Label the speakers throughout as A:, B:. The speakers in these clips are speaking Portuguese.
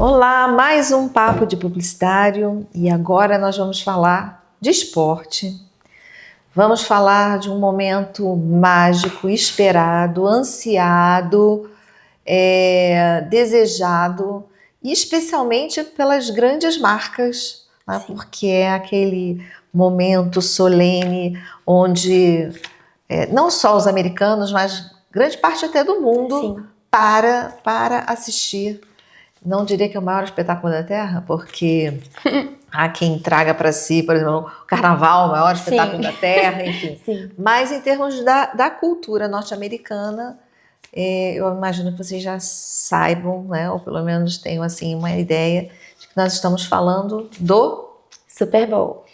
A: Olá, mais um papo de publicitário e agora nós vamos falar de esporte. Vamos falar de um momento mágico, esperado, ansiado, desejado e especialmente pelas grandes marcas, né? Porque é aquele momento solene onde não só os americanos, mas grande parte até do mundo para assistir. Não diria que é o maior espetáculo da Terra, porque há quem traga para si, por exemplo, o Carnaval, o maior espetáculo da Terra, enfim. Mas em termos da cultura norte-americana, eu imagino que vocês já saibam, né, ou pelo menos tenham assim, uma ideia de que nós estamos falando do
B: Super Bowl.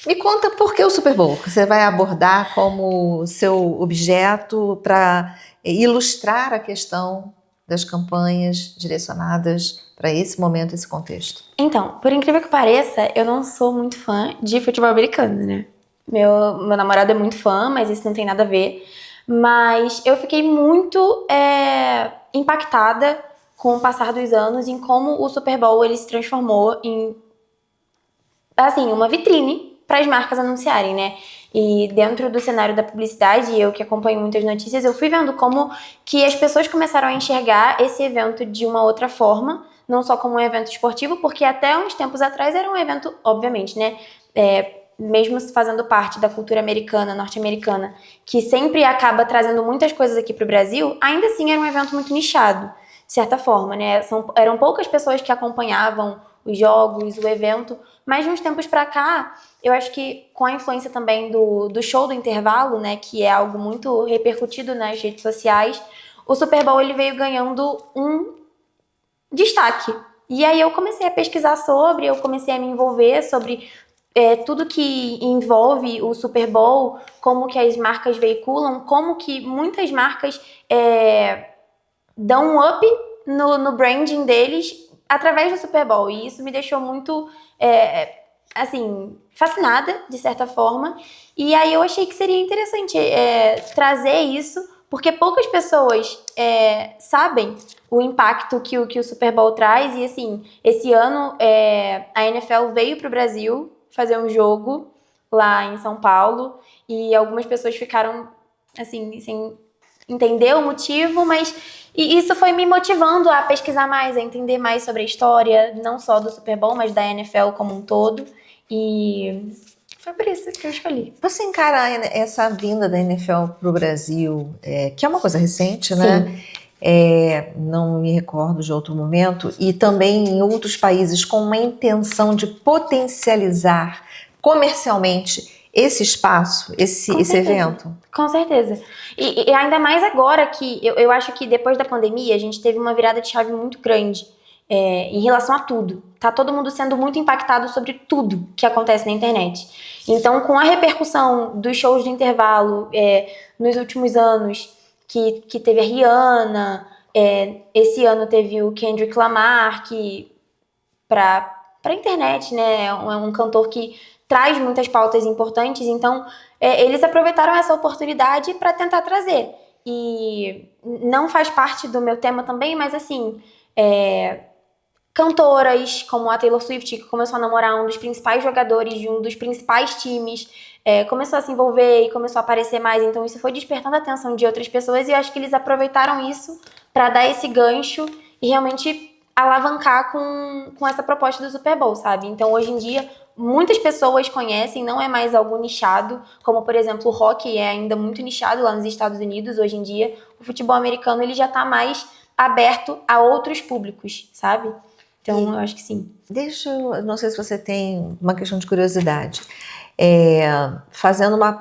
A: Me conta por que o Super Bowl, que você vai abordar como seu objeto para ilustrar a questão das campanhas direcionadas para esse momento, esse contexto.
B: Então, por incrível que pareça, eu não sou muito fã de futebol americano, né? Meu namorado é muito fã, mas isso não tem nada a ver. Mas eu fiquei muito impactada com o passar dos anos em como o Super Bowl ele se transformou em, assim, uma vitrine para as marcas anunciarem, né? E dentro do cenário da publicidade, eu que acompanho muitas notícias, eu fui vendo como que as pessoas começaram a enxergar esse evento de uma outra forma, não só como um evento esportivo, porque até uns tempos atrás era um evento, obviamente, né, mesmo fazendo parte da cultura americana, norte-americana, que sempre acaba trazendo muitas coisas aqui para o Brasil, ainda assim era um evento muito nichado, de certa forma, né, eram poucas pessoas que acompanhavam os jogos, o evento, mas de uns tempos para cá, eu acho que com a influência também do show do intervalo, né, que é algo muito repercutido nas redes sociais, o Super Bowl ele veio ganhando um destaque. E aí eu comecei a pesquisar sobre, eu comecei a me envolver sobre tudo que envolve o Super Bowl, como que as marcas veiculam, como que muitas marcas dão um up no branding deles através do Super Bowl. E isso me deixou muito, assim, fascinada, de certa forma. E aí eu achei que seria interessante trazer isso, porque poucas pessoas sabem o impacto que o Super Bowl traz. E assim, esse ano a NFL veio para o Brasil fazer um jogo lá em São Paulo. E algumas pessoas ficaram, assim, sem entender o motivo, mas isso foi me motivando a pesquisar mais, a entender mais sobre a história, não só do Super Bowl, mas da NFL como um todo. E foi por isso que eu escolhi.
A: Você encara essa vinda da NFL para o Brasil, que é uma coisa recente, né? Não me recordo de outro momento, e também em outros países com uma intenção de potencializar comercialmente esse espaço, esse evento?
B: Com certeza. E ainda mais agora que eu acho que depois da pandemia a gente teve uma virada de chave muito grande em relação a tudo. Tá todo mundo sendo muito impactado sobre tudo que acontece na internet. Então, com a repercussão dos shows do intervalo nos últimos anos, que teve a Rihanna, esse ano teve o Kendrick Lamar, que pra internet, né, é um cantor que traz muitas pautas importantes, então eles aproveitaram essa oportunidade para tentar trazer. E não faz parte do meu tema também, mas assim, cantoras como a Taylor Swift, que começou a namorar um dos principais jogadores de um dos principais times, começou a se envolver e começou a aparecer mais, então isso foi despertando a atenção de outras pessoas e eu acho que eles aproveitaram isso para dar esse gancho e realmente alavancar com essa proposta do Super Bowl, sabe? Então hoje em dia muitas pessoas conhecem, não é mais algo nichado, como por exemplo o rock é ainda muito nichado lá nos Estados Unidos. Hoje em dia o futebol americano ele já tá mais aberto a outros públicos, sabe? Então eu acho que sim.
A: Não sei se você tem uma questão de curiosidade.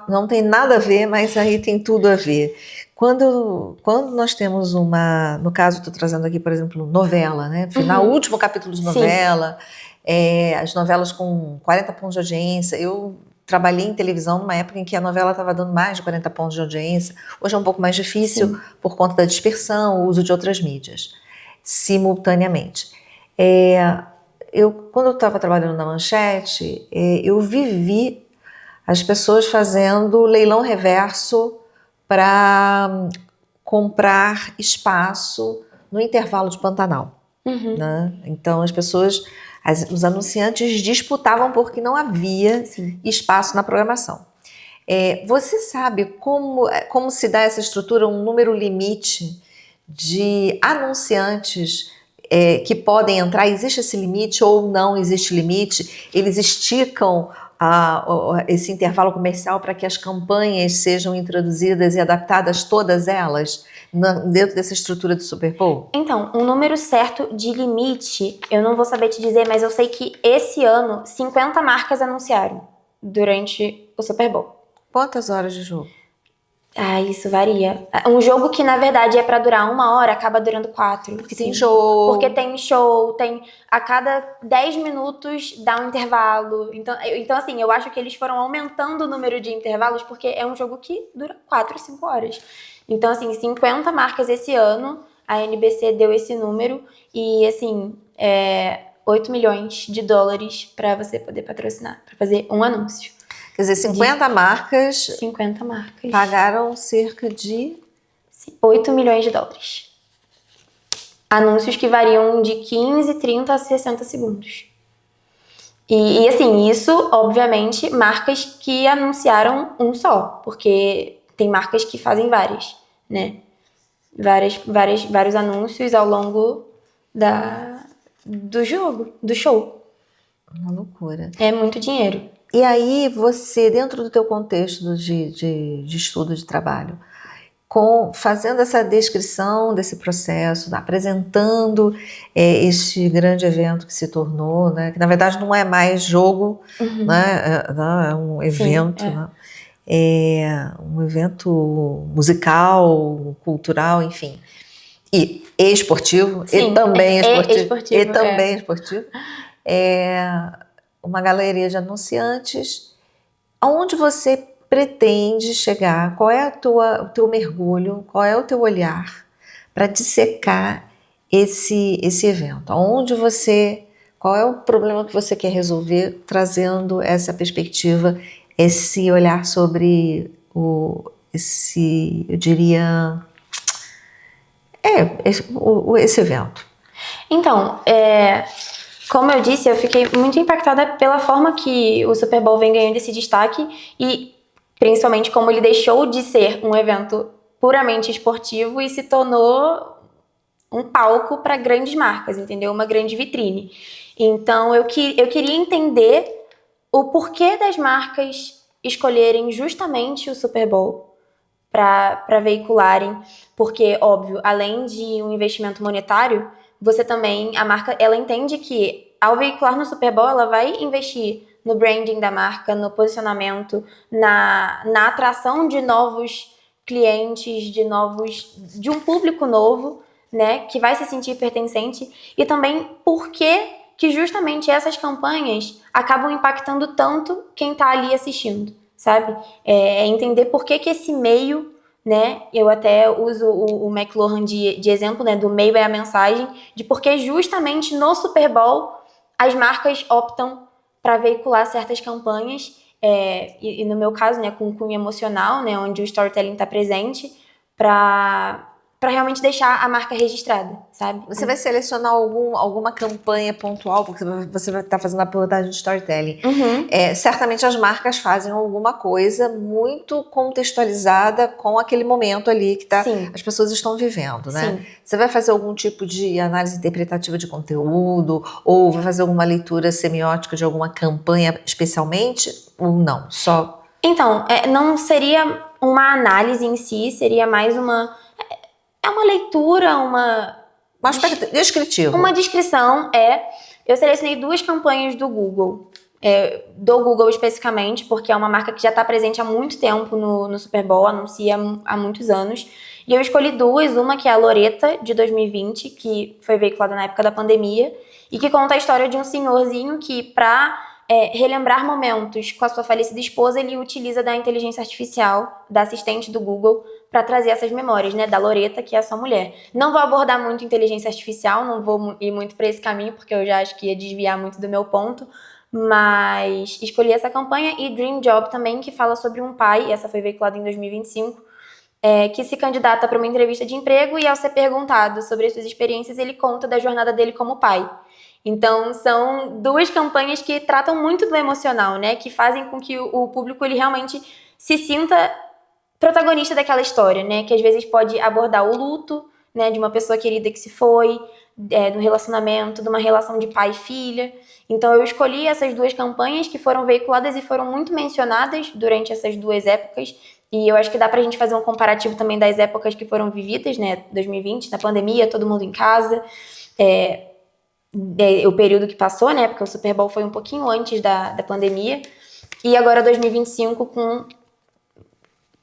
A: Não tem nada a ver, mas aí tem tudo a ver. Quando nós temos no caso estou trazendo aqui, por exemplo, novela, né? Final, último capítulo de novela, as novelas com 40 pontos de audiência. Eu trabalhei em televisão numa época em que a novela estava dando mais de 40 pontos de audiência. Hoje é um pouco mais difícil por conta da dispersão, o uso de outras mídias, simultaneamente. Quando eu estava trabalhando na Manchete, eu vivi as pessoas fazendo leilão reverso para comprar espaço no intervalo de Pantanal.
B: Uhum.
A: né? Então as pessoas, os anunciantes disputavam porque não havia
B: Sim.
A: espaço na programação. Você sabe como se dá essa estrutura, um número limite de anunciantes que podem entrar? Existe esse limite ou não existe limite? Eles esticam esse intervalo comercial para que as campanhas sejam introduzidas e adaptadas, todas elas, dentro dessa estrutura do Super Bowl?
B: Então, um número certo de limite, eu não vou saber te dizer, mas eu sei que esse ano 50 marcas anunciaram durante o Super Bowl.
A: Quantas horas de jogo?
B: Isso varia. Um jogo que, na verdade, é pra durar 1 hora, acaba durando 4.
A: Porque tem show.
B: Porque tem show, a cada 10 minutos dá um intervalo. Então, assim, eu acho que eles foram aumentando o número de intervalos porque é um jogo que dura 4, 5 horas. Então, assim, 50 marcas esse ano, a NBC deu esse número e, assim, 8 milhões de dólares pra você poder patrocinar, pra fazer um anúncio.
A: Quer dizer, 50 marcas
B: 50 marcas.
A: pagaram cerca de
B: 8 milhões de dólares. Anúncios que variam de 15, 30 a 60 segundos. E assim, isso, obviamente, marcas que anunciaram um só, porque tem marcas que fazem várias, né? Vários anúncios ao longo do jogo, do show.
A: uma loucura.
B: É muito dinheiro.
A: E aí você, dentro do teu contexto de estudo, de trabalho, fazendo essa descrição desse processo, apresentando este grande evento que se tornou, né, que na verdade não é mais jogo, né, é um evento,
B: Sim,
A: né, um evento musical, cultural, enfim, e esportivo,
B: Sim,
A: e também
B: esportivo,
A: e também esportivo. Uma galeria de anunciantes. Aonde você pretende chegar? Qual é o teu mergulho? Qual é o teu olhar para dissecar esse evento? Qual é o problema que você quer resolver trazendo essa perspectiva, esse olhar sobre eu diria, esse evento?
B: Então, como eu disse, eu fiquei muito impactada pela forma que o Super Bowl vem ganhando esse destaque e principalmente como ele deixou de ser um evento puramente esportivo e se tornou um palco para grandes marcas, entendeu? Uma grande vitrine. Então, eu queria entender o porquê das marcas escolherem justamente o Super Bowl para veicularem, porque, óbvio, além de um investimento monetário, a marca, ela entende que ao veicular no Super Bowl, ela vai investir no branding da marca, no posicionamento, na atração de novos clientes, de um público novo, né, que vai se sentir pertencente, e também porque que justamente essas campanhas acabam impactando tanto quem tá ali assistindo, sabe? Entender por que esse meio, né, eu até uso o McLuhan de exemplo, né, do meio é a mensagem, de porque justamente no Super Bowl as marcas optam para veicular certas campanhas, e no meu caso, né, com cunho emocional, né, onde o storytelling está presente, para realmente deixar a marca registrada, sabe?
A: Você vai selecionar alguma campanha pontual, porque você vai estar fazendo a pilotagem de storytelling. Certamente as marcas fazem alguma coisa muito contextualizada com aquele momento ali que as pessoas estão vivendo, né?
B: Sim.
A: Você vai fazer algum tipo de análise interpretativa de conteúdo, ou vai fazer alguma leitura semiótica de alguma campanha especialmente, ou não? Só...
B: Então, não seria uma análise em si, seria mais uma leitura, um
A: aspecto descritivo.
B: Uma descrição. Eu selecionei 2 campanhas do Google. Do Google especificamente, porque é uma marca que já está presente há muito tempo no Super Bowl, anuncia há muitos anos. E eu escolhi 2, uma que é a Loreta, de 2020, que foi veiculada na época da pandemia, e que conta a história de um senhorzinho que, para relembrar momentos com a sua falecida esposa, ele utiliza da inteligência artificial, da assistente do Google, para trazer essas memórias, né, da Loreta, que é a sua mulher. Não vou abordar muito inteligência artificial, não vou ir muito para esse caminho, porque eu já acho que ia desviar muito do meu ponto, mas escolhi essa campanha, e Dream Job também, que fala sobre um pai, essa foi veiculada em 2025, que se candidata para uma entrevista de emprego e ao ser perguntado sobre as suas experiências, ele conta da jornada dele como pai. Então, são duas campanhas que tratam muito do emocional, né? Que fazem com que o público ele realmente se sinta protagonista daquela história, né? Que às vezes pode abordar o luto, né? De uma pessoa querida que se foi, do relacionamento, de uma relação de pai e filha. Então, eu escolhi essas duas campanhas que foram veiculadas e foram muito mencionadas durante essas duas épocas. E eu acho que dá pra gente fazer um comparativo também das épocas que foram vividas, né? 2020, na pandemia, todo mundo em casa. O período que passou, né? Porque o Super Bowl foi um pouquinho antes da pandemia. E agora 2025 com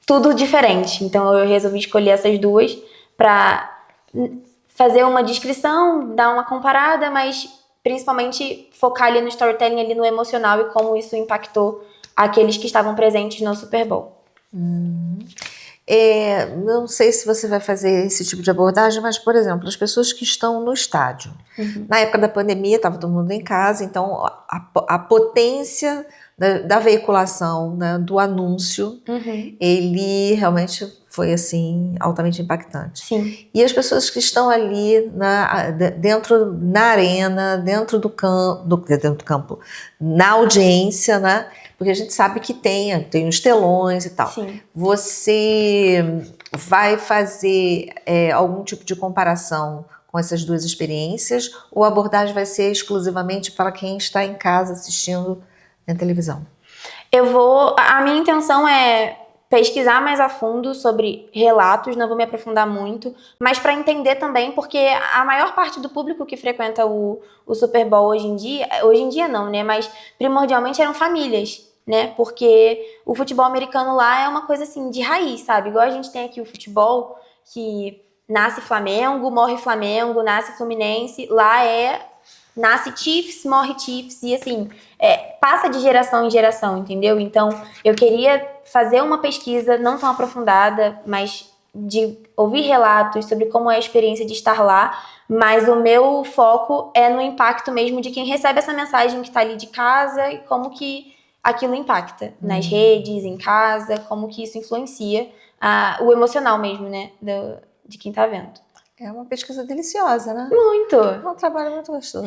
B: tudo diferente. Então eu resolvi escolher essas duas para fazer uma descrição, dar uma comparada, mas principalmente focar ali no storytelling, ali no emocional e como isso impactou aqueles que estavam presentes no Super Bowl.
A: Não sei se você vai fazer esse tipo de abordagem, mas, por exemplo, as pessoas que estão no estádio. Na época da pandemia, estava todo mundo em casa, então a potência da veiculação, né, do anúncio, ele realmente foi, assim, altamente impactante.
B: Sim.
A: E as pessoas que estão ali dentro na arena, dentro do campo, na audiência, né? Porque a gente sabe que tem os telões e tal.
B: Sim.
A: Você vai fazer algum tipo de comparação com essas duas experiências ou a abordagem vai ser exclusivamente para quem está em casa assistindo na televisão?
B: A minha intenção é pesquisar mais a fundo sobre relatos, não vou me aprofundar muito, mas para entender também, porque a maior parte do público que frequenta o Super Bowl hoje em dia não, né? Mas primordialmente eram famílias, né? Porque o futebol americano lá é uma coisa assim de raiz, sabe? Igual a gente tem aqui o futebol que nasce Flamengo, morre Flamengo, nasce Fluminense, lá nasce Chiefs, morre Chiefs, e assim, passa de geração em geração, entendeu? Então, eu queria fazer uma pesquisa não tão aprofundada, mas de ouvir relatos sobre como é a experiência de estar lá, mas o meu foco é no impacto mesmo de quem recebe essa mensagem que está ali de casa e como que aquilo impacta nas redes, em casa, como que isso influencia o emocional mesmo, né, de quem tá vendo.
A: É uma pesquisa deliciosa, né?
B: Muito!
A: É um trabalho muito gostoso.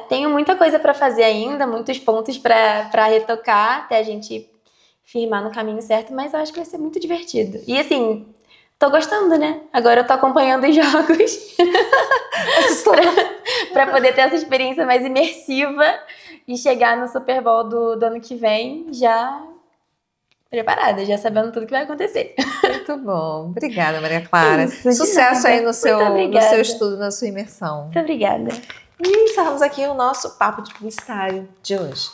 B: Tenho muita coisa para fazer ainda, muitos pontos para retocar até a gente firmar no caminho certo, mas eu acho que vai ser muito divertido. E assim, tô gostando, né? Agora eu tô acompanhando os jogos para poder ter essa experiência mais imersiva e chegar no Super Bowl do ano que vem já preparada, já sabendo tudo que vai acontecer.
A: Muito bom. Obrigada, Maria Clara.
B: Isso,
A: sucesso aí no seu estudo, na sua imersão.
B: Muito obrigada.
A: E encerramos aqui o nosso papo de publicitário de hoje.